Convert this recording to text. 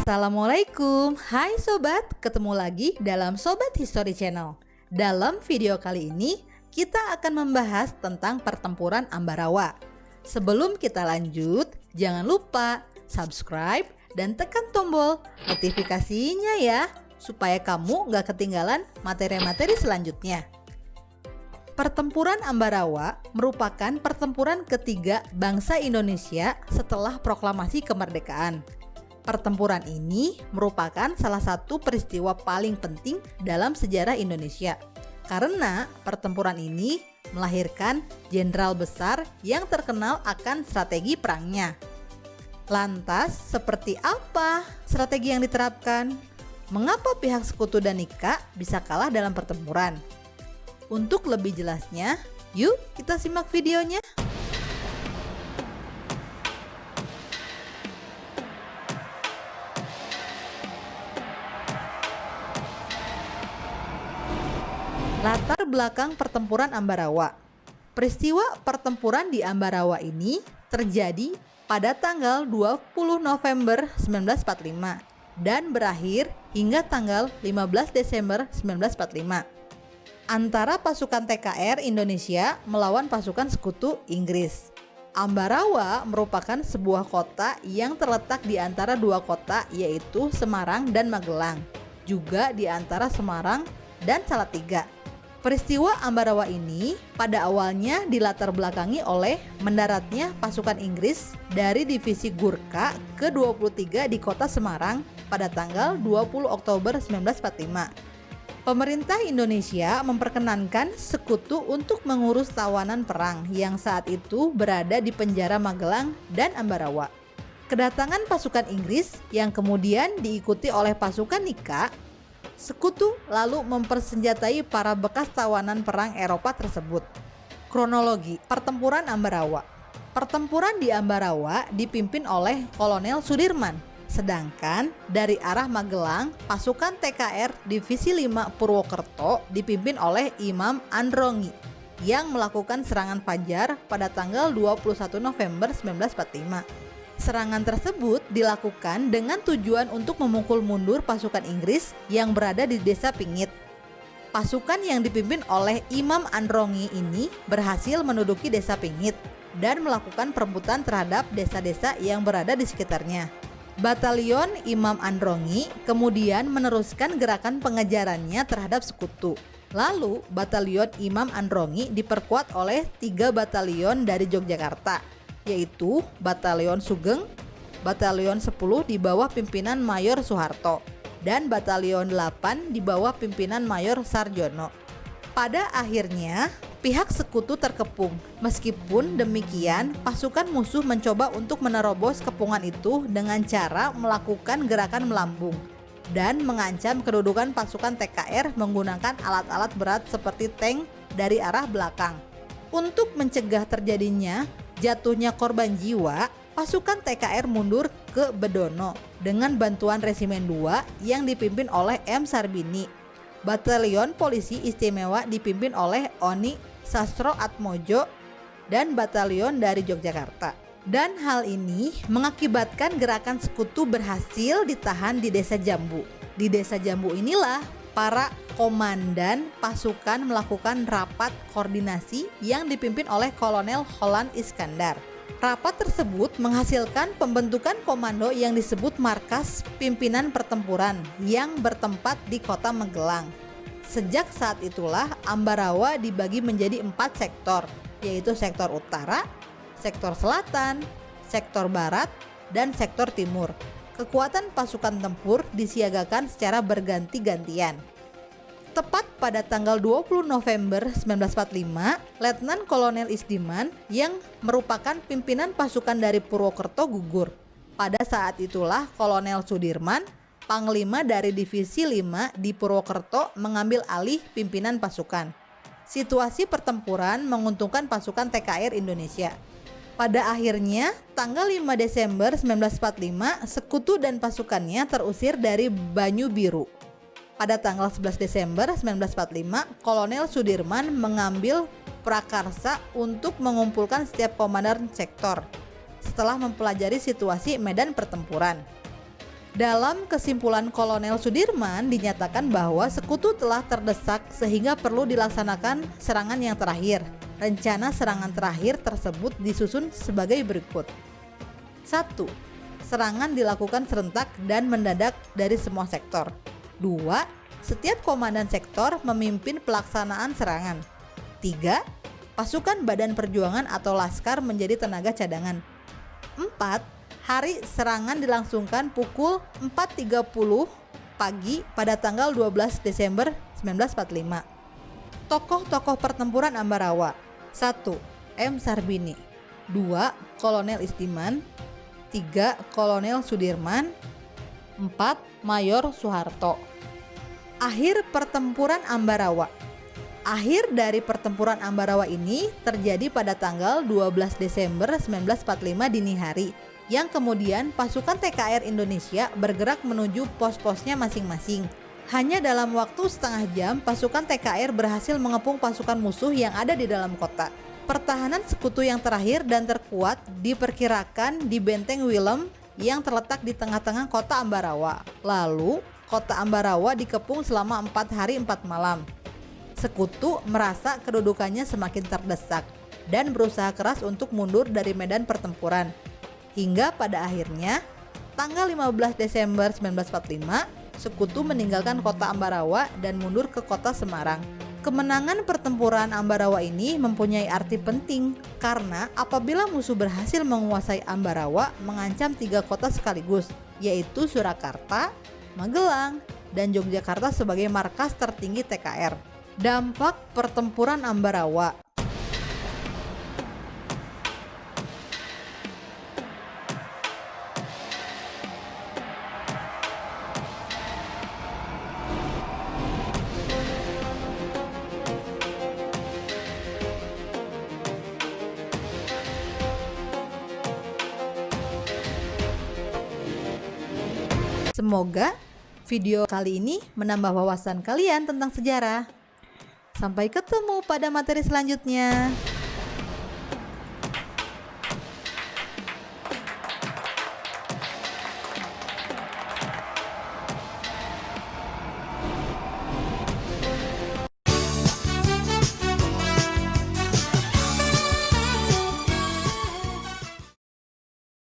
Assalamualaikum, hai sobat, ketemu lagi dalam Sobat History Channel. Dalam video kali ini, kita akan membahas tentang pertempuran Ambarawa. Sebelum kita lanjut, jangan lupa subscribe dan tekan tombol notifikasinya ya, supaya kamu gak ketinggalan materi-materi selanjutnya. Pertempuran Ambarawa merupakan pertempuran ketiga bangsa Indonesia setelah proklamasi kemerdekaan. Pertempuran ini merupakan salah satu peristiwa paling penting dalam sejarah Indonesia karena pertempuran ini melahirkan jenderal besar yang terkenal akan strategi perangnya. Lantas, seperti apa strategi yang diterapkan? Mengapa pihak Sekutu dan Nika bisa kalah dalam pertempuran? Untuk lebih jelasnya, yuk kita simak videonya. Latar belakang pertempuran Ambarawa. Peristiwa pertempuran di Ambarawa ini terjadi pada tanggal 20 November 1945 dan berakhir hingga tanggal 15 Desember 1945 antara pasukan TKR Indonesia melawan pasukan Sekutu Inggris. Ambarawa merupakan sebuah kota yang terletak di antara dua kota, yaitu Semarang dan Magelang, juga di antara Semarang dan Salatiga. Peristiwa Ambarawa ini pada awalnya dilatar belakangi oleh mendaratnya pasukan Inggris dari divisi Gurkha ke-23 di kota Semarang pada tanggal 20 Oktober 1945. Pemerintah Indonesia memperkenankan Sekutu untuk mengurus tawanan perang yang saat itu berada di penjara Magelang dan Ambarawa. Kedatangan pasukan Inggris yang kemudian diikuti oleh pasukan Nika, Sekutu lalu mempersenjatai para bekas tawanan perang Eropa tersebut. Kronologi pertempuran Ambarawa. Pertempuran di Ambarawa dipimpin oleh Kolonel Sudirman, sedangkan dari arah Magelang, pasukan TKR Divisi 5 Purwokerto dipimpin oleh Imam Androngi yang melakukan serangan fajar pada tanggal 21 November 1945. Serangan tersebut dilakukan dengan tujuan untuk memukul mundur pasukan Inggris yang berada di Desa Pingit. Pasukan yang dipimpin oleh Imam Androngi ini berhasil menduduki Desa Pingit dan melakukan perebutan terhadap desa-desa yang berada di sekitarnya. Batalion Imam Androngi kemudian meneruskan gerakan pengejarannya terhadap Sekutu. Lalu, Batalion Imam Androngi diperkuat oleh 3 batalion dari Yogyakarta, yaitu Batalion Sugeng, Batalion 10 di bawah pimpinan Mayor Soeharto, dan Batalion 8 di bawah pimpinan Mayor Sarjono. Pada akhirnya, pihak Sekutu terkepung. Meskipun demikian, pasukan musuh mencoba untuk menerobos kepungan itu dengan cara melakukan gerakan melambung dan mengancam kedudukan pasukan TKR menggunakan alat-alat berat seperti tank dari arah belakang. Untuk mencegah terjadinya jatuhnya korban jiwa, pasukan TKR mundur ke Bedono dengan bantuan Resimen 2 yang dipimpin oleh M. Sarbini. Batalion Polisi Istimewa dipimpin oleh Oni Sastro Atmojo dan batalion dari Yogyakarta. Dan hal ini mengakibatkan gerakan Sekutu berhasil ditahan di Desa Jambu. Di Desa Jambu inilah para komandan pasukan melakukan rapat koordinasi yang dipimpin oleh Kolonel Holland Iskandar. Rapat tersebut menghasilkan pembentukan komando yang disebut Markas Pimpinan Pertempuran yang bertempat di kota Magelang. Sejak saat itulah Ambarawa dibagi menjadi 4 sektor, yaitu sektor utara, sektor selatan, sektor barat, dan sektor timur. Kekuatan pasukan tempur disiagakan secara berganti-gantian. Tepat pada tanggal 20 November 1945, Letnan Kolonel Isdiman yang merupakan pimpinan pasukan dari Purwokerto gugur. Pada saat itulah Kolonel Sudirman, Panglima dari Divisi 5 di Purwokerto, mengambil alih pimpinan pasukan. Situasi pertempuran menguntungkan pasukan TKR Indonesia. Pada akhirnya, tanggal 5 Desember 1945, Sekutu dan pasukannya terusir dari Banyu Biru. Pada tanggal 11 Desember 1945, Kolonel Sudirman mengambil prakarsa untuk mengumpulkan setiap komandan sektor setelah mempelajari situasi medan pertempuran. Dalam kesimpulan Kolonel Sudirman dinyatakan bahwa sekutu telah terdesak sehingga perlu dilaksanakan serangan yang terakhir. Rencana serangan terakhir tersebut disusun sebagai berikut. 1. Serangan dilakukan serentak dan mendadak dari semua sektor. 2. Setiap komandan sektor memimpin pelaksanaan serangan. 3. Pasukan Badan Perjuangan atau Laskar menjadi tenaga cadangan. 4. Hari serangan dilangsungkan pukul 4.30 pagi pada tanggal 12 Desember 1945. Tokoh-tokoh pertempuran Ambarawa. 1. M. Sarbini. 2. Kolonel Istiman. 3. Kolonel Sudirman. 4. Mayor Soeharto. Akhir pertempuran Ambarawa. Akhir dari pertempuran Ambarawa ini terjadi pada tanggal 12 Desember 1945 dini hari, yang kemudian pasukan TKR Indonesia bergerak menuju pos-posnya masing-masing. Hanya dalam waktu setengah jam, pasukan TKR berhasil mengepung pasukan musuh yang ada di dalam kota. Pertahanan sekutu yang terakhir dan terkuat diperkirakan di Benteng Willem yang terletak di tengah-tengah kota Ambarawa. Lalu, kota Ambarawa dikepung selama 4 hari 4 malam. Sekutu merasa kedudukannya semakin terdesak dan berusaha keras untuk mundur dari medan pertempuran. Hingga pada akhirnya, tanggal 15 Desember 1945, sekutu meninggalkan kota Ambarawa dan mundur ke kota Semarang. Kemenangan pertempuran Ambarawa ini mempunyai arti penting karena apabila musuh berhasil menguasai Ambarawa mengancam 3 kota sekaligus, yaitu Surakarta, Magelang, dan Yogyakarta sebagai markas tertinggi TKR. Dampak pertempuran Ambarawa. Semoga video kali ini menambah wawasan kalian tentang sejarah. Sampai ketemu pada materi selanjutnya.